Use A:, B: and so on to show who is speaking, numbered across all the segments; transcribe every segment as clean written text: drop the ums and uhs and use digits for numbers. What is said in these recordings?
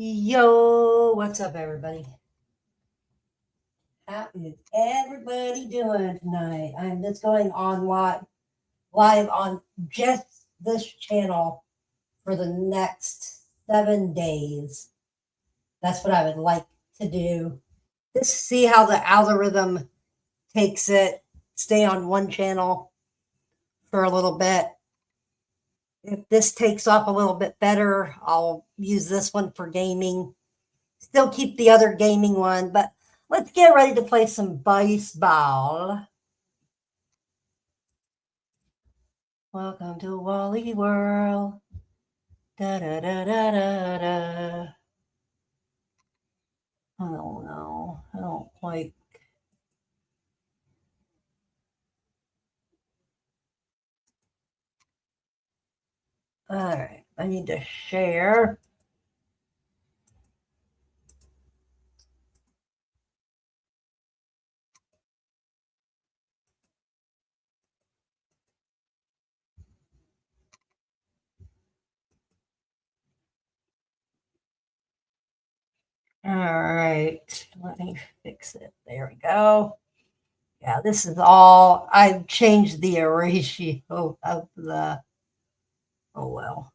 A: Yo, what's up, everybody? How is everybody doing tonight? I'm just going on live on just this channel for the next 7 days. That's what I would like to do. Just see how the algorithm takes it. Stay on one channel for a little bit. If this takes off a little bit better, I'll use this one for gaming. Still keep the other gaming one, but let's get ready to play some baseball. Welcome to Wally World. Da da da da da da. Oh no, I don't like. All right, I need to share. All right, let me fix it. There we go. Yeah, this is all. I've changed the ratio of the. Oh well.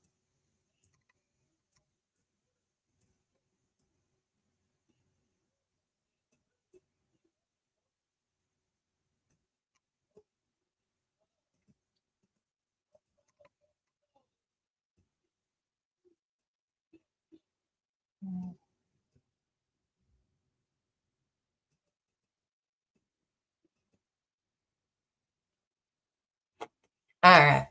A: All right.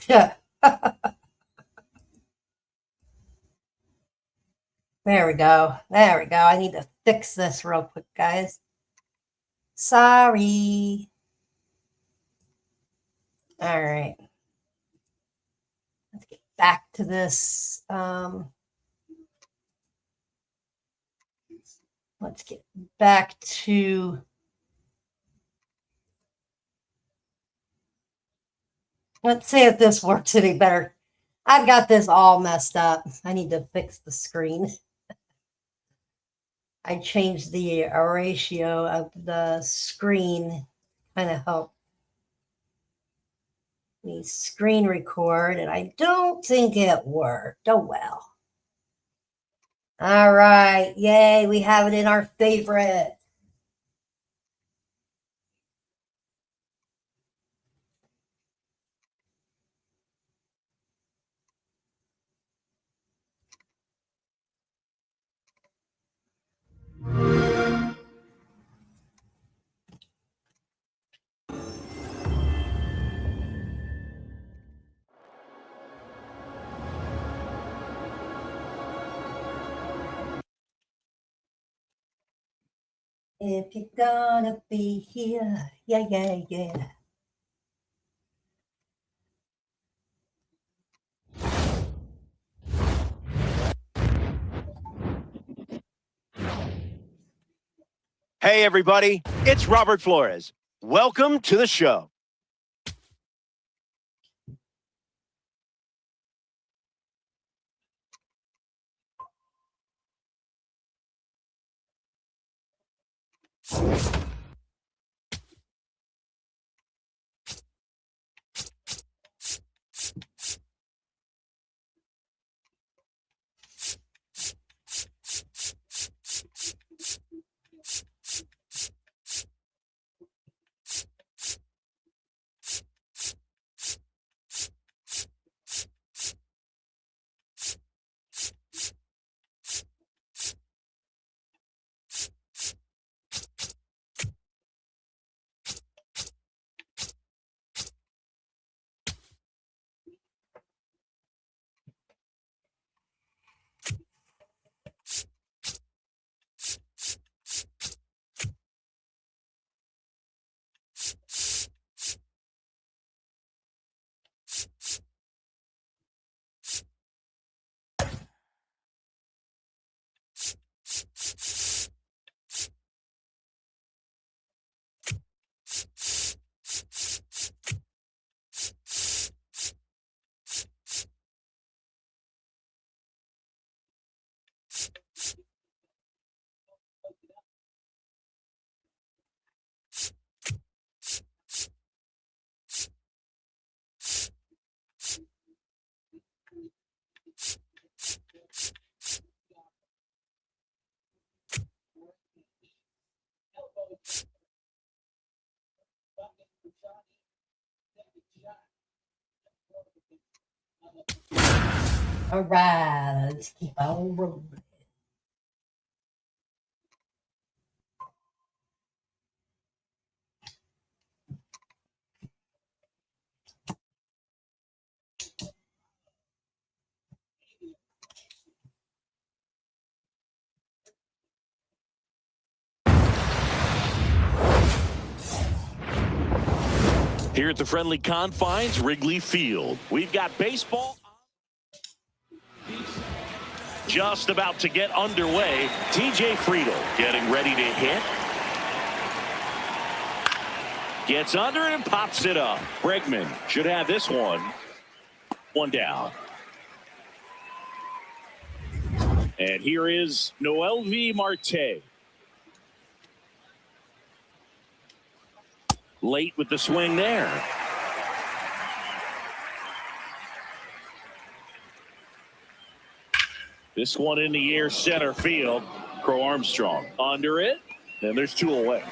A: Yeah. There we go. There we go. I need to fix this real quick, guys. Sorry. All right. Let's get back to this. Let's get back to. Let's see if this works any better. I've got this all messed up. I need to fix the screen. I changed the ratio of the screen, kind of help me screen record, and I don't think it worked. Oh well. All right. Yay. We have it in our favorite. If you're gonna be here, yeah, yeah, yeah.
B: Hey, everybody, it's Robert Flores. Welcome to the show.
A: All right, let's keep on rolling.
C: Here at the friendly confines, Wrigley Field. We've got baseball just about to get underway. TJ Friedel getting ready to hit. Gets under it and pops it up. Bregman should have this one. One down. And here is mlB Marte. Late with the swing there. This one in the air, center field. Crow Armstrong under it, and there's two away.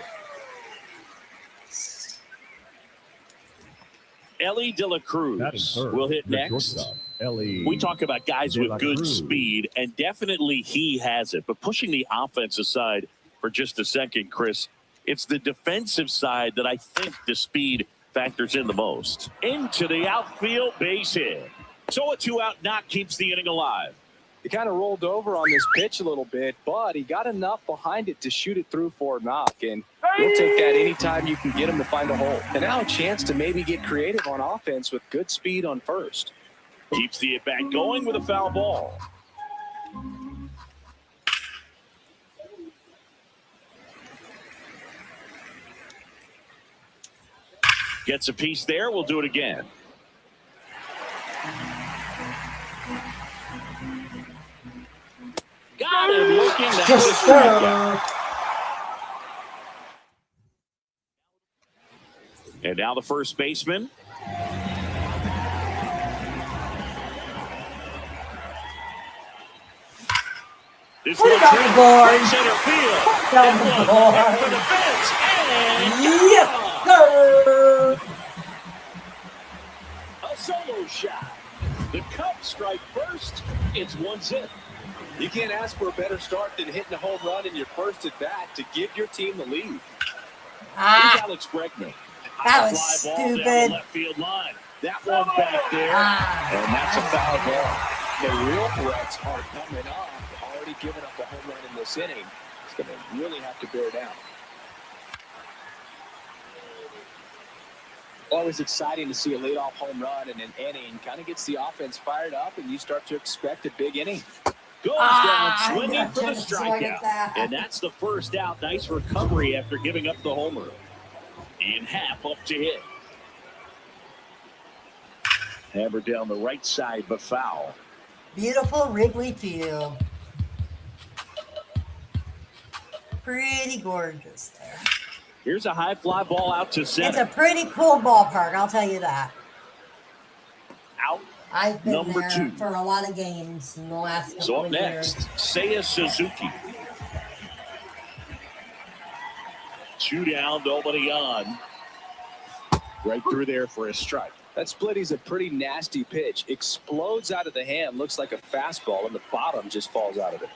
C: Ellie De La Cruz will hit next. We talk about guys with good speed, and definitely he has it. But pushing the offense aside for just a second, Chris, it's the defensive side that I think the speed factors in the most. Into the outfield, base hit. So a 2-out knock keeps the inning alive.
D: He kind of rolled over on this pitch a little bit, but he got enough behind it to shoot it through for a knock. And you'll take that anytime you can get him to find a hole. And now a chance to maybe get creative on offense with good speed on first.
C: Keeps the at-bat going with a foul ball. Gets a piece there. We'll do it again. Got him looking. That's a strikeout. And now the first baseman. This
A: Put it
C: one's
A: on the
C: hit
A: board.
C: right center field.
A: Down the
C: That one
A: board.
C: hit for the fence. And
A: Yes, sir.
C: a solo shot. The Cubs strike first. It's 1-0.
D: You can't ask for a better start than hitting a home run in your first at bat to give your team the lead.
C: Here's
A: Ah,
C: Alex Bregman.
A: that
C: High
A: was
C: fly ball down the
A: stupid.
C: left field line. That one back there.
A: Ah,
D: And that's a foul ball. The real threats are coming up. Already given up a home run in this inning. It's going to really have to bear down. Always exciting to see a leadoff home run in an inning. Kind of gets the offense fired up, and you start to expect a big inning.
C: Goes
A: Ah,
C: down swinging for the
A: I just swung at
C: strikeout.
A: that.
C: And that's the first out. Nice recovery after giving up the homer. And Happ up to hit. Hammer down the right side, but foul.
A: beautiful Wrigley Field. Pretty gorgeous there.
C: Here's a high fly ball out to
A: It's
C: center.
A: a pretty cool ballpark, I'll tell you that.
C: Out.
A: I've been
C: Number
A: there
C: 2.
A: for a lot of games in the last couple
C: So up
A: of
C: next,
A: years.
C: Seiya Suzuki. 2 down, nobody on. Right through there for a strike.
D: That splitty's a pretty nasty pitch. Explodes out of the hand. Looks like a fastball, and the bottom just falls out of it.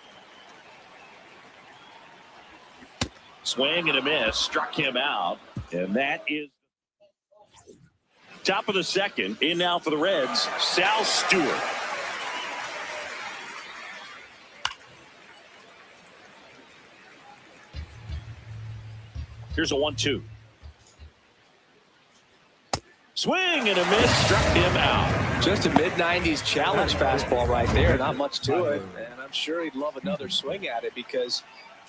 C: Swing and a miss, struck him out, and that is top of the second. In now for the Reds, Sal Stewart. Here's a 1-2. Swing and a miss, struck him out.
D: Just a mid-90s challenge fastball right there. Not much to it, and I'm sure he'd love another swing at it because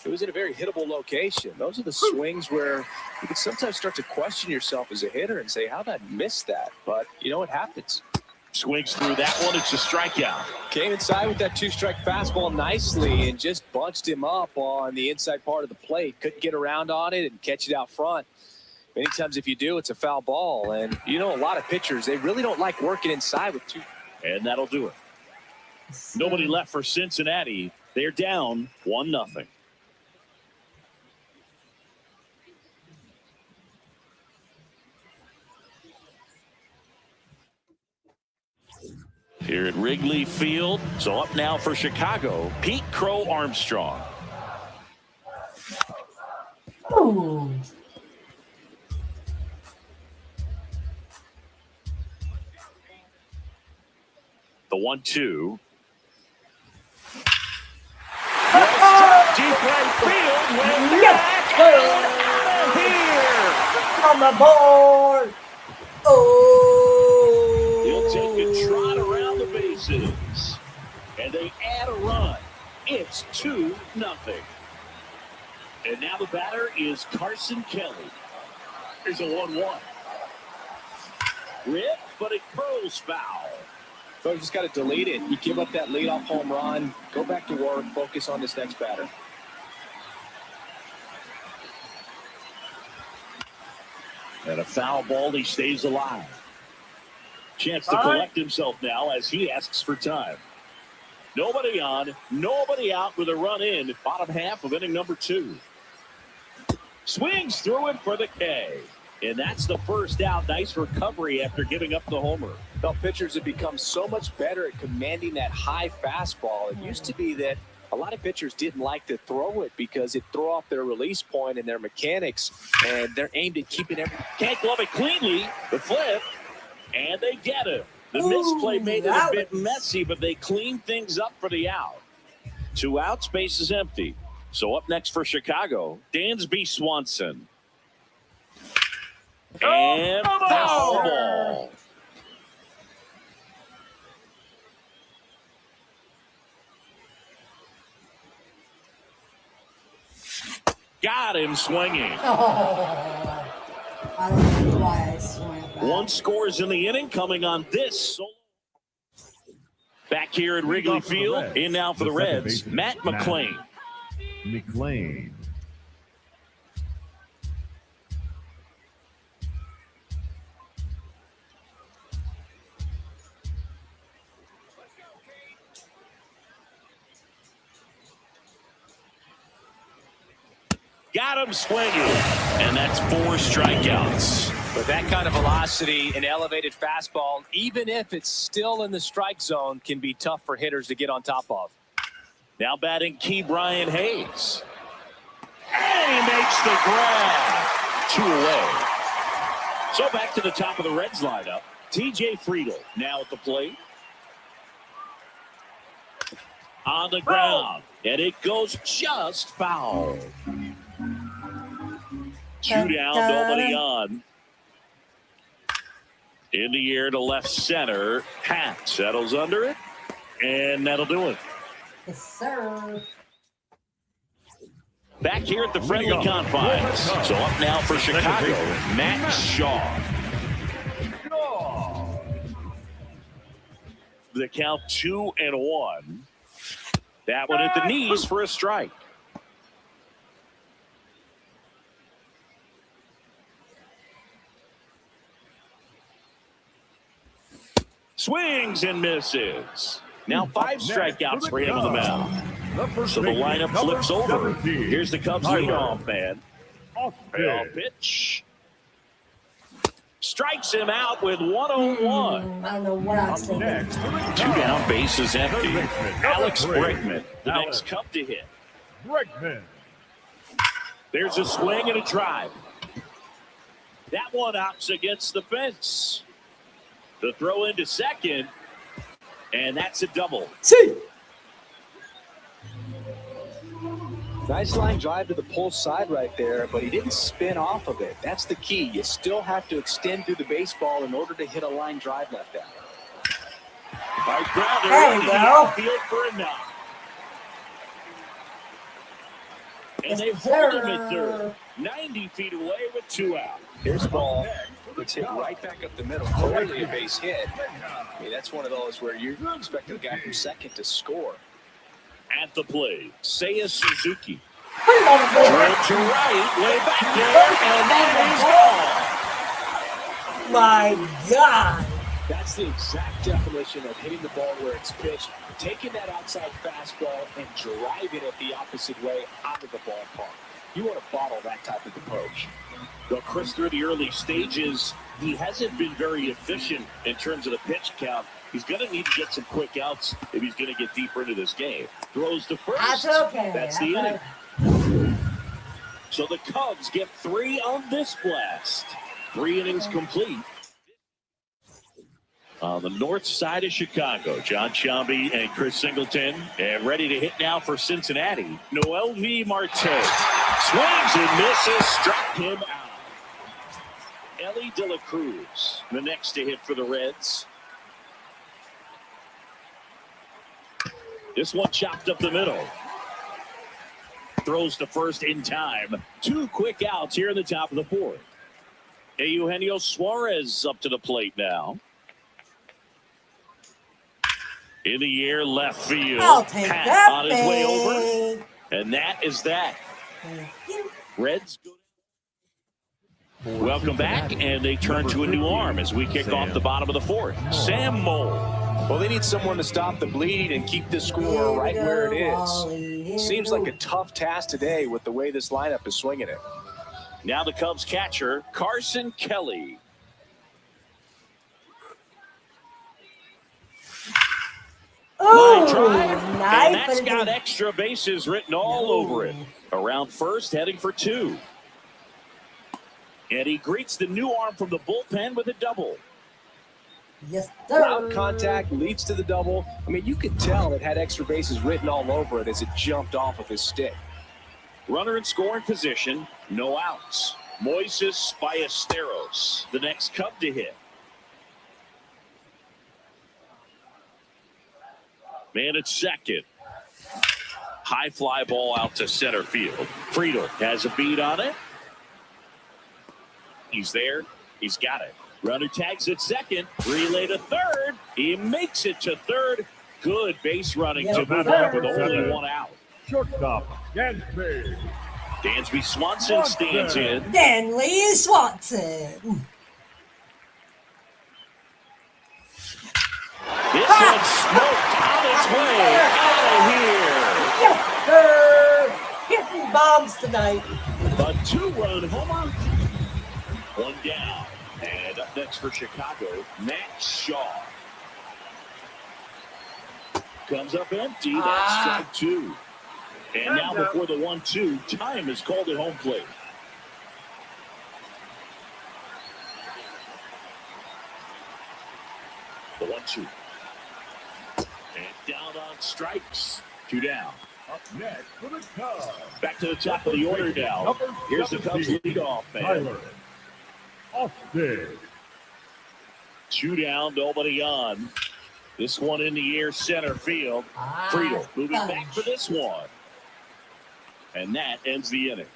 D: it was in a very hittable location. Those are the swings where you can sometimes start to question yourself as a hitter and say, how did I miss that? But, you know, it happens.
C: Swings through that one. It's a strikeout.
D: Came inside with that 2-strike fastball nicely and just bunched him up on the inside part of the plate. Couldn't get around on it and catch it out front. Many times if you do, it's a foul ball. And, you know, a lot of pitchers, they really don't like working inside with 2.
C: And that'll do it. Nobody left for Cincinnati. They're down 1-0. here at Wrigley Field. So up now for Chicago, Pete Crow Armstrong.
A: Ooh.
C: The 1-2. Deep right field. Way back. Out of here.
A: On the board. Oh.
C: He'll take a trot around the bases. And they add a run. It's 2-0. And now the batter is Carson Kelly. Here's a 1-1. Rip, but it curls foul.
D: So you just got to delete it. You give up that leadoff home run, go back to work, focus on this next batter.
C: And a foul ball, he stays alive. Chance to collect himself now as he asks for time. Nobody on, nobody out with a run in. Bottom half of inning number 2. Swings through it for the K. And that's the first out. Nice recovery after giving up the homer.
D: Well, pitchers have become so much better at commanding that high fastball. It used to be that a lot of pitchers didn't like to throw it because it threw off their release point and their mechanics, and they're aimed at keeping everything.
C: Can't glove it cleanly. The flip, and they get it. The misplay made it a bit messy, but they cleaned things up for the out. 2 outs, base is empty. So up next for Chicago, Dansby Swanson. And foul ball. Got him swinging.
A: Oh. I don't know why I swung back.
C: 1 scores in the inning coming on this solo. Back here at Wrigley Field, in now for the Reds, Matt McLean. Got him swinging, and that's 4 strikeouts.
D: With that kind of velocity, an elevated fastball, even if it's still in the strike zone, can be tough for hitters to get on top of.
C: Now batting Key Brian Hayes. And he makes the grab. 2 away. So back to the top of the Reds lineup. TJ Friedl now at the plate. On the ground. And it goes just foul. 2 down, nobody on. In the air to left center. Pat settles under it. And that'll do it.
A: Yes, sir.
C: Back here at the friendly confines. So up now for Chicago, Matt Shaw. The count 2-1. That one at the knees for a strike. Swings and misses. Now 5 strikeouts for him on the mound. So the lineup flips over. Here's the Cubs leadoff man. Pitch. Strikes him out with 1-0-1.
A: I don't know what I was thinking.
C: 2 down, base is empty. Alex Bregman, the next Cub to hit. There's a swing and a drive. That one opts against the fence. The throw into second, and that's a double.
A: See.
D: Nice line drive to the pull side right there, but he didn't spin off of it. That's the key. You still have to extend through the baseball in order to hit a line drive like that.
C: Right grounder.
A: There you go.
C: Field for a knock. And they hold him at third. 90 feet away with 2 out.
D: Here's the ball. It's hit right back up the middle. Totally a base hit. I mean, that's one of those where you expect the guy from second to score.
C: At the plate, Seiya Suzuki.
A: Put it on the board.
C: Drill to right, way back there, and that is gone.
A: My God.
D: That's the exact definition of hitting the ball where it's pitched, taking that outside fastball and driving it the opposite way out of the ballpark. You want to bottle that type of approach.
C: Though Chris, through the early stages, he hasn't been very efficient in terms of the pitch count. He's going to need to get some quick outs if he's going to get deeper into this game. Throws to first.
A: That's okay.
C: That's the inning. So the Cubs get 3 on this blast. 3 innings complete. On the north side of Chicago, John Sciambi and Chris Singleton, and ready to hit now for Cincinnati. mlB Marte swings and misses, struck him out. Ellie De La Cruz, the next to hit for the Reds. This one chopped up the middle. Throws to first in time. 2 quick outs here in the top of the 4th. Eugenio Suarez up to the plate now. In the air, left field.
A: I'll take
C: Pat
A: that,
C: on his way over. And that is that. Reds go. Welcome back, and they turn to a new arm as we kick off the bottom of the 4th. Sam Moll.
D: Well, they need someone to stop the bleed and keep the score right where it is. Seems like a tough task today with the way this lineup is swinging it.
C: Now the Cubs catcher, Carson Kelly.
A: Oh,
C: nice, and that's got extra bases written all over it. Around first, heading for 2. And he greets the new arm from the bullpen with a double.
A: Yes, sir.
D: Ground contact leads to the double. I mean, you could tell it had extra bases written all over it as it jumped off of his stick.
C: Runner in scoring position, no outs. Moises Ballesteros, the next Cub to hit. Man at second. High fly ball out to center field. Friedel has a beat on it. He's there. He's got it. Runner tags at second. Relay to third. He makes it to third. Good base running to move up with only 1 out.
E: Shortstop, Dansby.
C: Dansby Swanson stands in.
A: Danley Swanson.
C: This one's smoked on its way out of here.
A: Yes, sir. Hitting bombs tonight.
C: A 2-run homer. 1 down. And up next for Chicago, Matt Shaw. Comes up empty. That's strike 2. And now before the 1-2, time is called at home plate. The 1-2. And down on strikes. 2 down.
E: Up next for the Cubs.
C: Back to the top of the order now. Here's the Cubs leadoff man.
E: Tyler Austin.
C: 2 down, nobody on. This one in the air, center field. Friedel moving back for this one. And that ends the inning.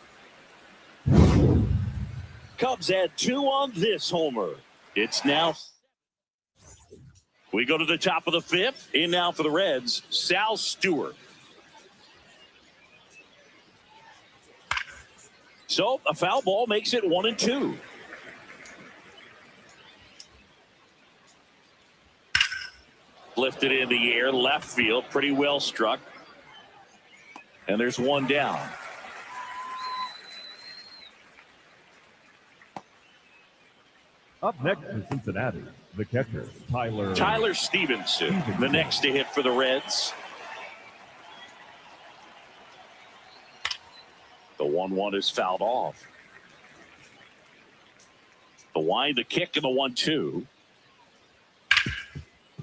C: Cubs had 2 on this homer. It's now. We go to the top of the 5th. In now for the Reds, Sal Stewart. So a foul ball makes it 1-2. Lifted in the air, left field, pretty well struck. And there's 1 down.
E: Up next in Cincinnati, the catcher,
C: Tyler Stevenson, the next to hit for the Reds. The 1-1 is fouled off. The wind, the kick, and the 1-2.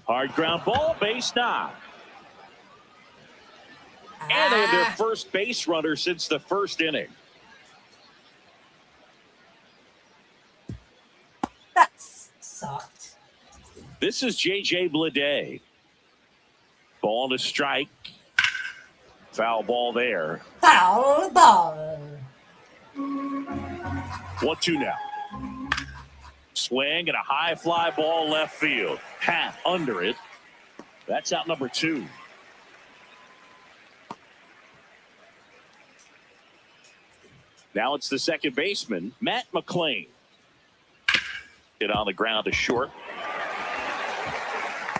C: Hard ground ball, base knock. And they have their first base runner since the first inning.
A: That sucked.
C: This is J.J. Bleday. Ball to strike. Foul ball there.
A: Foul ball.
C: 1-2 now. Swing and a high fly ball left field. Half under it. That's out number 2. Now it's the second baseman, Matt McClain. Hit on the ground to short.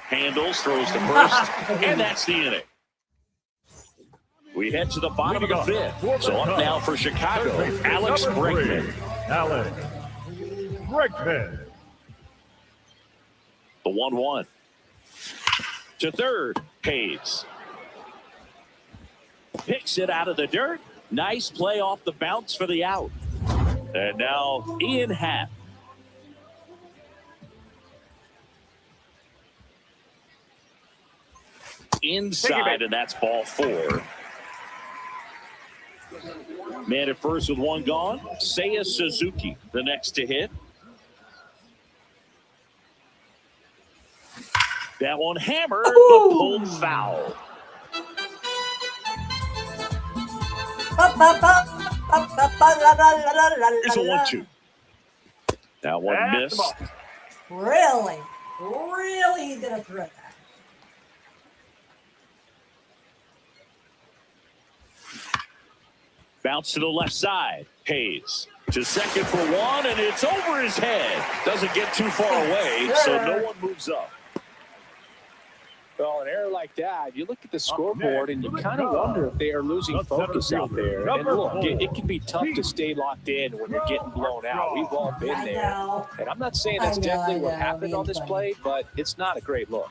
C: Handles, throws to first, and that's the inning. We head to the bottom of the 5th. So up now for Chicago, Alex Bregman.
E: Alex Bregman.
C: The 1-1. To third, Hayes. Picks it out of the dirt. Nice play off the bounce for the out. And now Ian Happ. Inside, and that's ball 4. Man at first with one gone. Seiya Suzuki, the next to hit. That one hammered, but pulled foul. Here's a 1-2. That one missed.
A: Really? Really he's going to throw that.
C: Bounce to the left side. Hayes to second for one, and it's over his head. Doesn't get too far away, so no one moves up.
D: Well, an error like that, you look at the scoreboard and you kind of wonder if they are losing focus out there. And look, it can be tough to stay locked in when you're getting blown out. We've all been there. And I'm not saying that's definitely what happened on this play, but it's not a great look.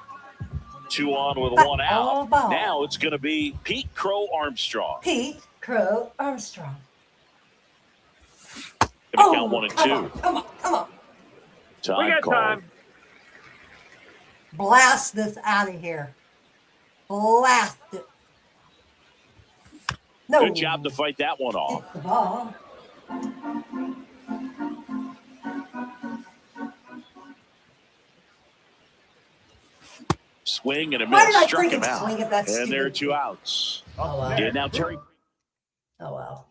C: 2 on with 1 out. Now it's going to be Pete Crow Armstrong.
A: Pete Crow Armstrong.
C: Gonna count 1 and 2.
A: Come on.
C: Time call.
A: Blast this out of here. Blast it. No.
C: Good job to fight that one off.
A: Hit the ball.
C: Swing and a
A: Why did I
C: miss. Struck him
A: freaking
C: out.
A: swing at that
C: And there are
A: stupid
C: 2 outs.
A: Oh, wow.
C: And now Terry.
A: Oh, well.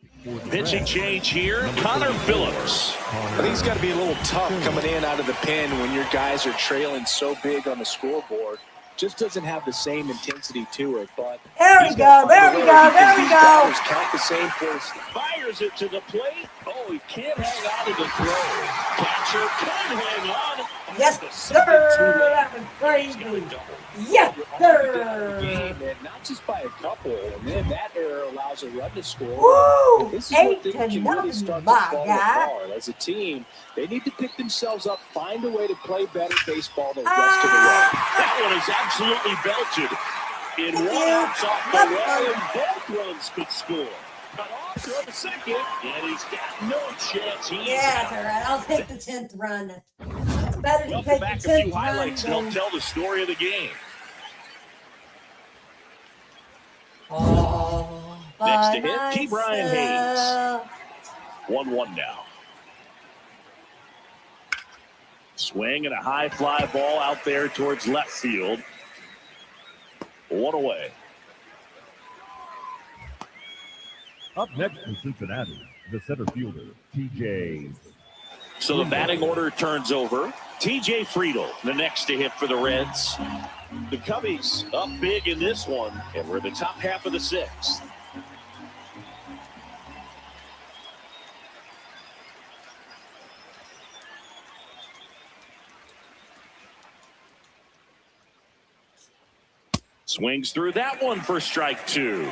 C: Pitching change here. Connor Phillips.
D: I think it's got to be a little tough coming in out of the pen when your guys are trailing so big on the scoreboard. Just doesn't have the same intensity to it. But
A: There we go.
D: Count the same force.
C: Fires it to the plate. Oh, he can't hang on to the throw. Catcher can hang on.
A: Yes, sir. That was crazy. Yes, sir.
D: Game, and not just by a couple. And then that error allows a run to score.
A: Woo!
D: This is what
A: 8
D: they
A: to
D: can really
A: nothing,
D: start to
A: my
D: fall
A: guy.
D: apart. As a team, they need to pick themselves up, find a way to play better baseball the rest of the way.
C: That one is absolutely belted. In 1 out off the wall, and both runs could score. Cut off for the second, and he's got no chance.
A: Yeah, all right. I'll take the 10th run. It's better to
C: Welcome
A: take
C: back.
A: the
C: A
A: 10th
C: few
A: run
C: highlights
A: than...
C: help tell the story of the game.
A: Oh,
C: Next to hit, T. Brian Hayes. 1-1 now. Swing and a high fly ball out there towards left field. 1 away.
E: Up next in Cincinnati, the center fielder, T.J.
C: So the batting order turns over. T.J. Friedel, the next to hit for the Reds. The Cubbies up big in this one, and we're in the top half of the 6th. Swings through that one for strike 2.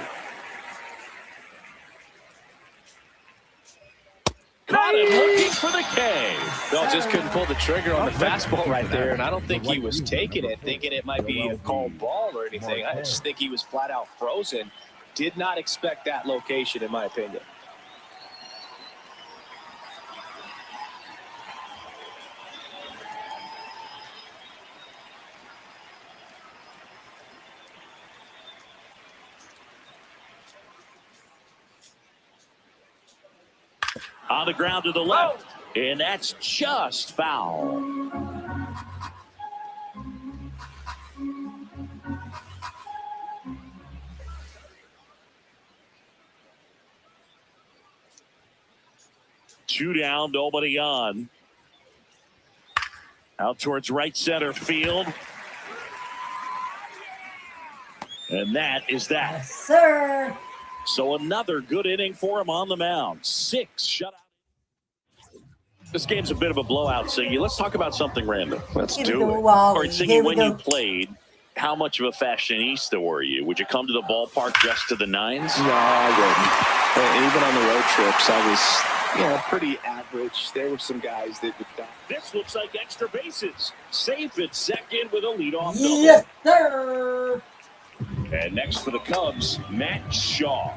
C: Caught it looking for the K.
D: Bill just couldn't pull the trigger on the fastball right there, and I don't think he was taking it, thinking it might be a called ball or anything. I just think he was flat out frozen. Did not expect that location, in my opinion.
C: On the ground to the left, and that's just foul. Two down, nobody on. Out towards right center field. And that is that.
A: Yes, sir.
C: So another good inning for him on the mound. 6 shutout. This game's a bit of a blowout, Siggy. Let's talk about something random.
D: Let's
A: Here
D: do
A: we go,
D: it.
A: Wally.
C: All right, Siggy,
A: Here we
C: when
A: go.
C: you played, how much of a fashionista were you? Would you come to the ballpark dressed to the nines?
D: No, I wouldn't. Even on the road trips, I was Yeah, pretty average. There were some guys that would die.
C: This looks like extra bases. Safe at second with a leadoff
A: Yes, sir.
C: double. And next for the Cubs, Matt Shaw.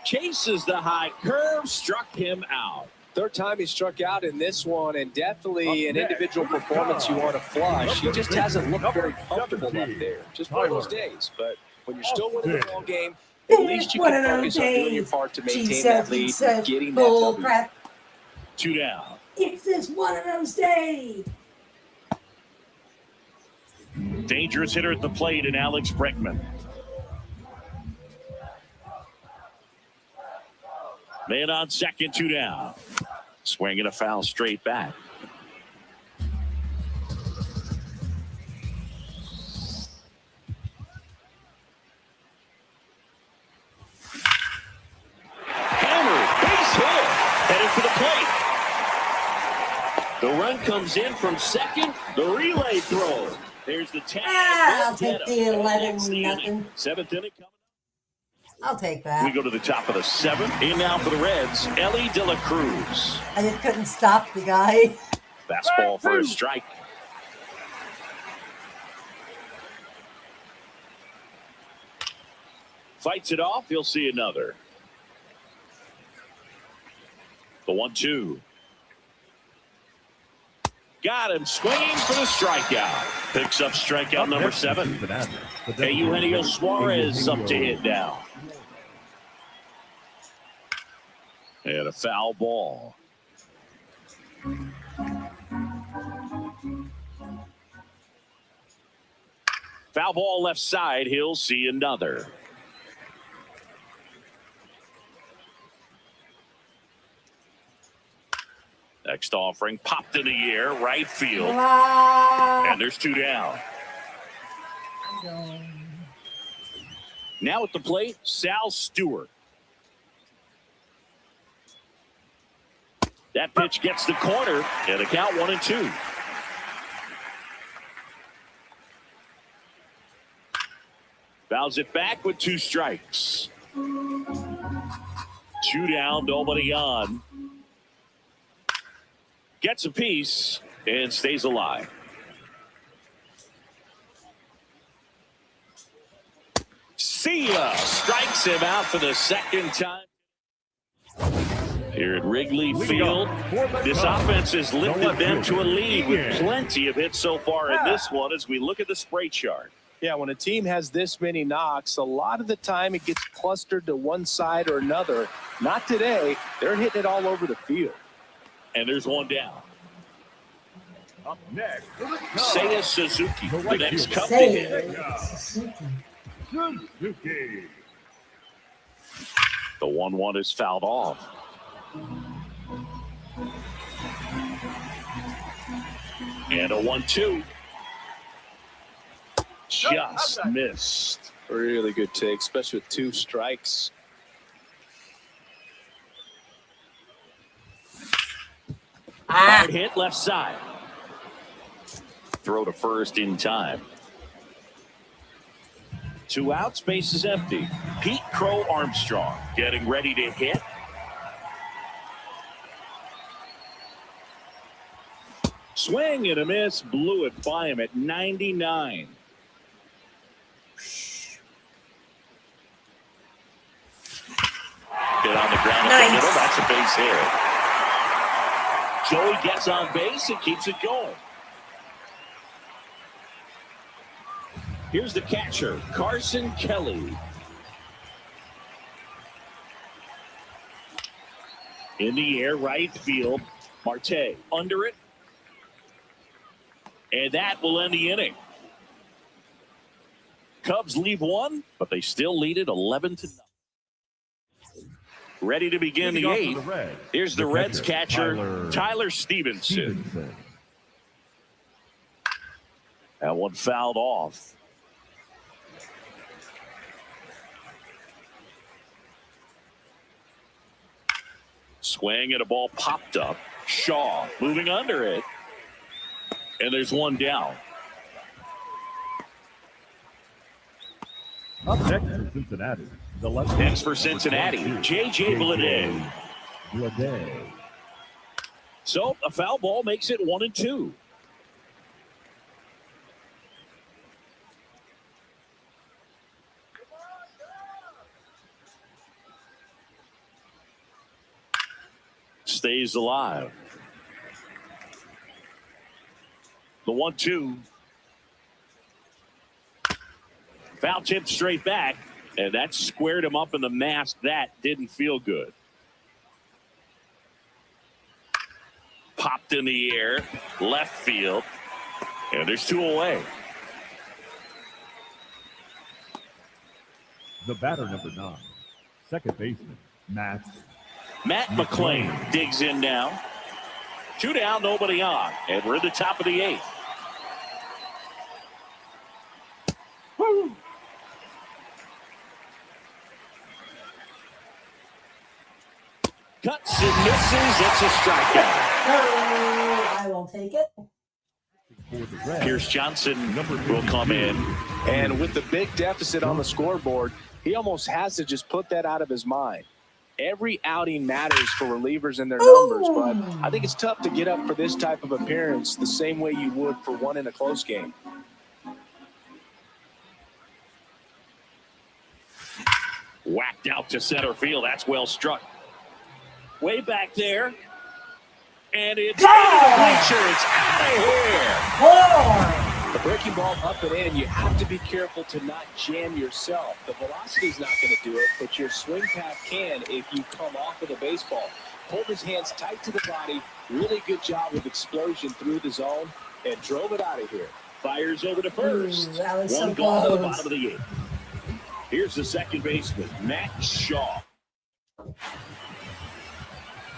C: Chases the high curve, struck him out.
D: Third time he struck out in this one, and definitely an individual performance you want to flush. He just hasn't looked very comfortable up there. Just one of those days. But when you're still winning the ball game, at least you can focus on doing your part to maintain that lead, getting that
A: bull
D: W.
A: crap.
C: 2 down.
A: It's this one of those days.
C: Dangerous hitter at the plate in Alex Bregman. Man on second, 2 down. Swinging a foul straight back. Hammered, base hit, headed for the plate. The run comes in from second. The relay throw. There's the tag.
A: I'll take the 11-0.
C: Seventh inning coming.
A: I'll take
C: We
A: that.
C: go to the top of the 7th. In now for the Reds, Ellie De La Cruz.
A: I just couldn't stop the guy.
C: Fastball for a strike. Fights it off. He'll see another. The 1-2. Got him swinging for the strikeout. Picks up strikeout number 7. Hey, Eugenio Suarez up to hit now. And a foul ball. Foul ball left side. He'll see another. Next offering popped in the air, right field. And there's 2 down. Now at the plate, Sal Stewart. That pitch gets the corner, and a count 1-2. Fouls it back with 2 strikes. 2 down, nobody on. Gets a piece and stays alive. See ya! Strikes him out for the second time. Here at Wrigley Field, this offense has lifted them to a lead with plenty of hits so far in this one as we look at the spray chart.
D: Yeah, when a team has this many knocks, a lot of the time it gets clustered to one side or another. Not today. They're hitting it all over the field.
C: And there's 1 down.
E: Up next,
C: Seiya Suzuki, the next Cub to
A: Say
C: hit.
A: it. Suzuki.
E: Suzuki.
C: The 1-1 is fouled off. And a 1-2. Just missed.
D: Really good take, especially with 2 strikes.
C: Hard hit left side. Throw to first in time. 2 outs, base is empty. Pete Crow Armstrong getting ready to hit. Swing and a miss, blew it by him at 99. Get on the ground in the middle. That's a base hit. Joey gets on base and keeps it going. Here's the catcher, Carson Kelly. In the air, right field. Marte under it. And that will end the inning. Cubs leave 1, but they still lead it 11-0. Ready to begin the 8th. Here's the Reds catcher, Tyler Stevenson. That one fouled off. Swing and a ball popped up. Shaw moving under it. And there's 1 down.
E: Up next for Cincinnati, the left.
C: Next for Cincinnati, J.J. Bleday.
E: Bleday.
C: So a foul ball makes it 1-2. Stays alive. The 1-2. Foul tip straight back, and that squared him up in the mask. That didn't feel good. Popped in the air, left field, and there's 2 away.
E: The batter, number 9, second baseman, Matt
C: McClain digs in now. 2 down, nobody on, and we're at the top of the 8th. Woo! Cuts and misses. It's a strikeout.
A: I will take it.
C: Pierce Johnson will come in.
D: And with the big deficit on the scoreboard, he almost has to just put that out of his mind. Every outing matters for relievers and their numbers, but I think it's tough to get up for this type of appearance the same way you would for one in a close game.
C: Whacked out to center field. That's well struck. Way back there. And it's bleacher. It's out of here.
A: Four.
D: The breaking ball up and in, you have to be careful to not jam yourself. The velocity's not going to do it, but your swing path can if you come off of the baseball. Hold his hands tight to the body. Really good job with explosion through the zone and drove it out of here.
C: Fires over to first.
A: That was
C: One
A: so
C: gone to the
A: close.
C: bottom of the 8th. Here's the second baseman, Matt Shaw.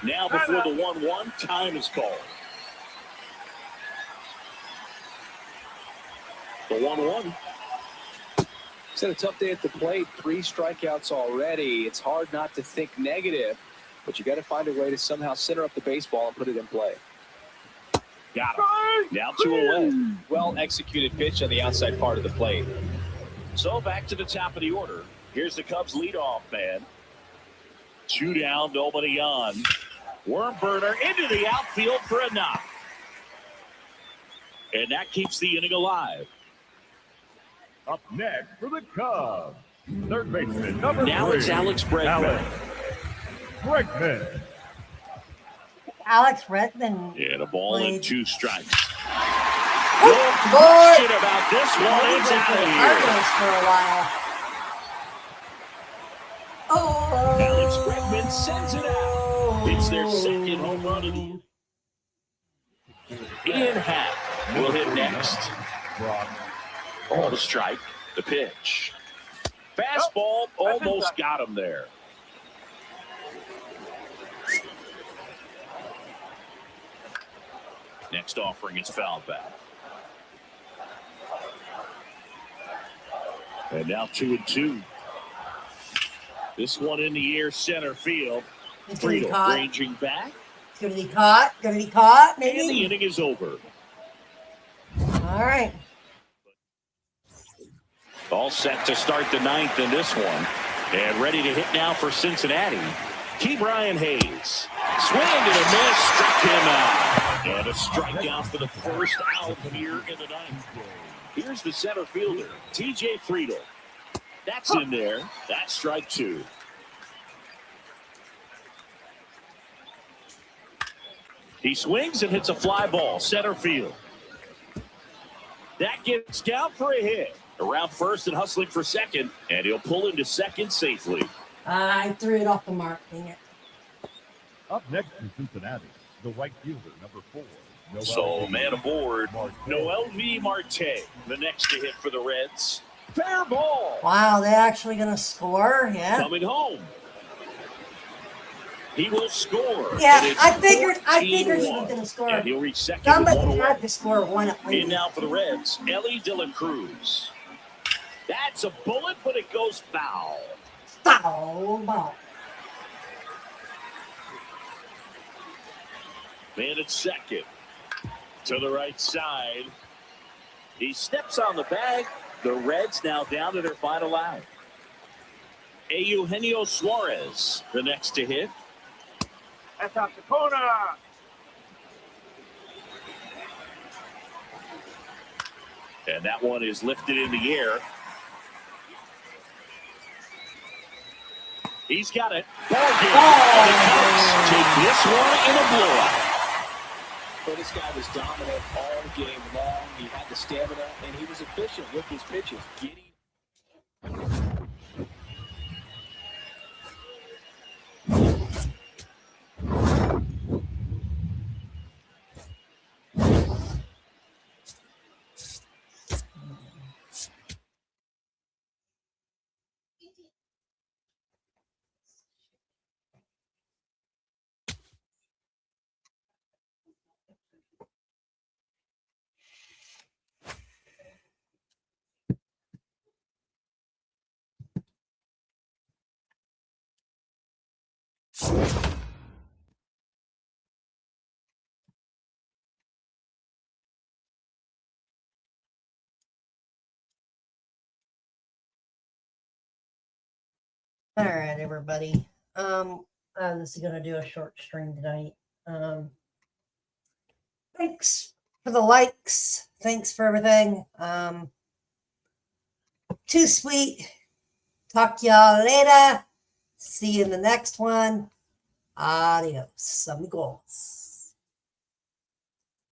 C: Now before the 1-1, time is called. The 1-1.
D: He's had a tough day at the plate. 3 strikeouts already. It's hard not to think negative, but you got to find a way to somehow center up the baseball and put it in play.
C: Got him. Now 2 away.
D: Well executed pitch on the outside part of the plate.
C: So back to the top of the order. Here's the Cubs leadoff man. 2 down, nobody on. Worm burner into the outfield for a knock. And that keeps the inning alive.
E: Up next for the Cubs, third baseman, number 3.
C: Now it's Alex Bregman.
E: Bregman.
A: Alex Redmond.
C: And a ball and 2 strikes.
A: No
C: question about this one. It's out of here.
A: For a while. Oh.
C: Alex Bregman sends it out. It's their second home run of the year. Ian Happ will hit next. Ball to strike. The pitch. Fastball almost got him there. Next offering is fouled back. And now 2-2. This one in the air, center field. Friedel ranging back.
A: It's going to be caught. Going to be caught, maybe.
C: And the inning is over.
A: All right.
C: All set to start the 9th in this one. And ready to hit now for Cincinnati. Brian Hayes. Swing and a miss. Struck him out. And a strikeout for the first out here in the 9th. Here's the center fielder, TJ Friedel. That's in there. That's strike 2. He swings and hits a fly ball, center field. That gets down for a hit. Around first and hustling for second, and he'll pull into second safely.
A: I threw it off the mark. Dang it.
E: Up next in Cincinnati, the right fielder, number 4.
C: So, man aboard, mlB Marte, the next to hit for the Reds. Fair ball.
A: Wow, they're actually going to score? Yeah.
C: Coming home. He will score.
A: Yeah, I figured he was going to score.
C: And he'll reach second.
A: Somebody had to score one at least.
C: In now for the Reds, Ellie De La Cruz. That's a bullet, but it goes foul.
A: Foul ball.
C: Man at second. To the right side. He steps on the bag. The Reds now down to their final out. Eugenio Suarez, the next to hit.
F: That's out the corner.
C: And that one is lifted in the air. He's got it. Ball game. And the Cubs take this one in a blowout.
D: Well, this guy was dominant all game long. He had the stamina, and he was efficient with his pitches.
A: All right, everybody. This is gonna do a short stream tonight. Thanks for the likes. Thanks for everything. Too sweet. Talk to y'all later. See you in the next one. Adios, amigos.